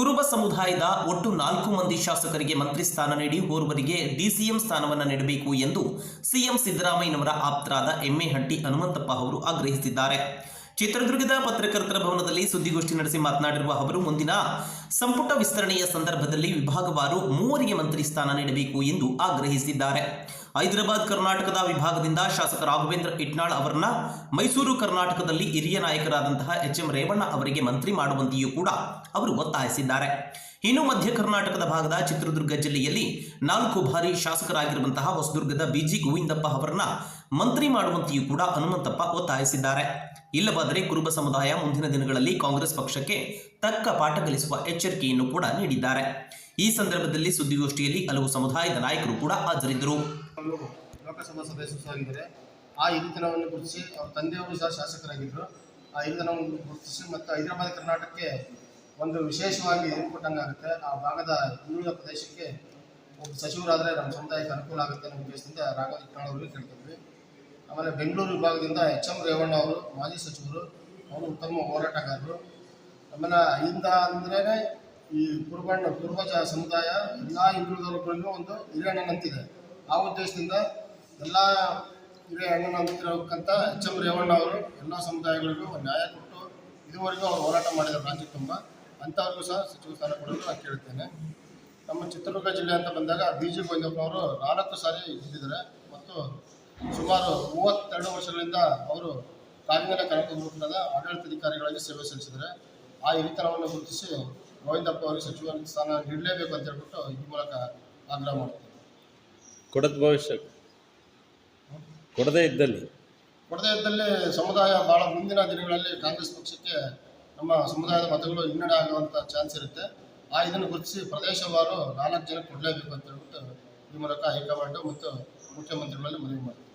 ಕುರುಬ ಸಮುದಾಯದ ಒಟ್ಟು 4 ಮಂದಿ ಶಾಸಕರಿಗೆ ಮಂತ್ರಿ ಸ್ಥಾನ ನೀಡಿ ಓರ್ವರಿಗೆ ಡಿಸಿಎಂ ಸ್ಥಾನವನ್ನು ನೀಡಬೇಕು ಎಂದು ಸಿಎಂ ಸಿದ್ದರಾಮಯ್ಯನವರ ಆಪ್ತರಾದ ಎಮ್ಮೆ ಹಟ್ಟಿ ಹನುಮಂತಪ್ಪ ಅವರು ಆಗ್ರಹಿಸಿದ್ದಾರೆ. ಚಿತ್ರದುರ್ಗದ ಪತ್ರಕರ್ತರ ಭವನದಲ್ಲಿ ಸುದ್ದಿಗೋಷ್ಠಿ ನಡೆಸಿ ಮಾತನಾಡಿರುವ ಅವರು, ಮುಂದಿನ ಸಂಪುಟ ವಿಸ್ತರಣೆಯ ಸಂದರ್ಭದಲ್ಲಿ ವಿಭಾಗವಾರು 3ರಿಗೆ ಮಂತ್ರಿ ಸ್ಥಾನ ನೀಡಬೇಕು ಎಂದು ಆಗ್ರಹಿಸಿದ್ದಾರೆ. ಹೈದರಾಬಾದ್ ಕರ್ನಾಟಕದ ವಿಭಾಗದಿಂದ ಶಾಸಕ ರಾಘವೇಂದ್ರ ಇಟ್ನಾಳ್ ಅವರನ್ನ, ಮೈಸೂರು ಕರ್ನಾಟಕದಲ್ಲಿ ಹಿರಿಯ ನಾಯಕರಾದಂತಹ ಎಚ್.ಎಂ. ರೇವಣ್ಣ ಅವರಿಗೆ ಮಂತ್ರಿ ಮಾಡುವಂತೆಯೂ ಕೂಡ ಅವರು ಒತ್ತಾಯಿಸಿದ್ದಾರೆ. ಇನ್ನು ಮಧ್ಯ ಕರ್ನಾಟಕದ ಭಾಗದ ಚಿತ್ರದುರ್ಗ ಜಿಲ್ಲೆಯಲ್ಲಿ 4 ಬಾರಿ ಶಾಸಕರಾಗಿರುವಂತಹ ಹೊಸದುರ್ಗದ ಬಿಜಿ ಗೋವಿಂದಪ್ಪ ಅವರನ್ನ ಮಂತ್ರಿ ಮಾಡುವಂತೆಯೂ ಕೂಡ ಹನುಮಂತಪ್ಪ ಒತ್ತಾಯಿಸಿದ್ದಾರೆ. ಇಲ್ಲವಾದರೆ ಕುರುಬ ಸಮುದಾಯ ಮುಂದಿನ ದಿನಗಳಲ್ಲಿ ಕಾಂಗ್ರೆಸ್ ಪಕ್ಷಕ್ಕೆ ತಕ್ಕ ಪಾಠ ಕಲಿಸುವ ಎಚ್ಚರಿಕೆಯನ್ನು ಕೂಡ ನೀಡಿದ್ದಾರೆ. ಈ ಸಂದರ್ಭದಲ್ಲಿ ಸುದ್ದಿಗೋಷ್ಠಿಯಲ್ಲಿ ಹಲವು ಸಮುದಾಯದ ನಾಯಕರು ಕೂಡ ಹಾಜರಿದ್ದರು. ಲೋಕಸಭಾ ಸದಸ್ಯರಾಗಿದ್ದಾರೆ. ಆ ಹಿರಿತನವನ್ನು ಗುರುತಿಸಿ ಅವರ ತಂದೆಯವರು ಸಹ ಶಾಸಕರಾಗಿದ್ದರು. ಆ ಹಿರಿತನವನ್ನು ಗುರುತಿಸಿ ಮತ್ತು ಹೈದರಾಬಾದ್ ಕರ್ನಾಟಕಕ್ಕೆ ಒಂದು ವಿಶೇಷವಾಗಿ ಕೊಟ್ಟಂಗಾಗುತ್ತೆ. ಆ ಭಾಗದ ಹಿಂದುಳಿದ ಪ್ರದೇಶಕ್ಕೆ ಒಬ್ಬ ಸಚಿವರಾದರೆ ನಮ್ಮ ಸಮುದಾಯಕ್ಕೆ ಅನುಕೂಲ ಆಗುತ್ತೆ ಅನ್ನೋ ಉದ್ದೇಶದಿಂದ ರಾಘವೇಂದ್ರ ಇಟ್ನಾಳ್ ಅವರಿಗೆ ಕೇಳ್ತಿದ್ವಿ. ಆಮೇಲೆ ಬೆಂಗಳೂರು ವಿಭಾಗದಿಂದ ಎಚ್.ಎಂ. ರೇವಣ್ಣ ಅವರು ಮಾಜಿ ಸಚಿವರು, ಅವರು ಉತ್ತಮ ಹೋರಾಟಗಾರರು. ಆಮೇಲೆ ಇಂದ ಅಂದ್ರೆ ಈ ಕುರುಬ ಸಮುದಾಯ ಎಲ್ಲ ಹಿಂದುಳಿದವರುಗಳಿಗೂ ಒಂದು ಹಿರಿಯಣ್ಣನಂತಿದೆ. ಆ ಉದ್ದೇಶದಿಂದ ಎಲ್ಲ ಹಿರಿಯ ಅಣ್ಣನಂತಿರಬೇಕಂತ ಎಚ್.ಎಂ. ರೇವಣ್ಣ ಅವರು ಎಲ್ಲ ಸಮುದಾಯಗಳಿಗೂ ನ್ಯಾಯ ಕೊಟ್ಟು ಇದುವರೆಗೂ ಅವರು ಹೋರಾಟ ಮಾಡಿದ್ದಾರೆ ರಾಜ್ಯ ತುಂಬ. ಅಂಥವ್ರಿಗೂ ಸಹ ಸಚಿವ ಸ್ಥಾನ ಕೊಡಲು ನಾನು ಕೇಳ್ತೇನೆ. ನಮ್ಮ ಚಿತ್ರದುರ್ಗ ಜಿಲ್ಲೆ ಅಂತ ಬಂದಾಗ ಬಿಜಿ ಗೋವಿಂದಪ್ಪನವರು 4 ಸಾರಿ ಗೆದ್ದಿದ್ದಾರೆ ಮತ್ತು ಸುಮಾರು 32 ವರ್ಷಗಳಿಂದ ಅವರು ಕಾಗಿನೆಲೆ ಕನಕ ಗುರುಕುಲದ ಆಡಳಿತಾಧಿಕಾರಿಗಳಾಗಿ ಸೇವೆ ಸಲ್ಲಿಸಿದ್ದಾರೆ. ಆ ಹಿರಿತನವನ್ನು ಗುರುತಿಸಿ ಗೋವಿಂದಪ್ಪ ಅವರಿಗೆ ಸಚಿವ ಸ್ಥಾನ ನೀಡಲೇಬೇಕು ಅಂತ ಹೇಳ್ಬಿಟ್ಟು ಈ ಮೂಲಕ ಆಗ್ರಹ ಮಾಡ್ತೀವಿ. ಕೊಡದೇ ಇದ್ದಲ್ಲಿ ಸಮುದಾಯ ಭಾಳ ಮುಂದಿನ ದಿನಗಳಲ್ಲಿ ಕಾಂಗ್ರೆಸ್ ಪಕ್ಷಕ್ಕೆ ನಮ್ಮ ಸಮುದಾಯದ ಮತಗಳು ಹಿನ್ನಡೆ ಆಗುವಂಥ ಚಾನ್ಸ್ ಇರುತ್ತೆ. ಇದನ್ನು ಗುರುತಿಸಿ ಪ್ರದೇಶವಾರು 4 ಜನಕ್ಕೆ ಕೊಡಲೇಬೇಕು ಅಂತ ಹೇಳ್ಬಿಟ್ಟು ಈ ಮೂಲಕ ಹೈಕಮಾಂಡ್ ಮತ್ತು ಮುಖ್ಯಮಂತ್ರಿಗಳಲ್ಲಿ ಮನವಿ ಮಾಡ್ತೀವಿ.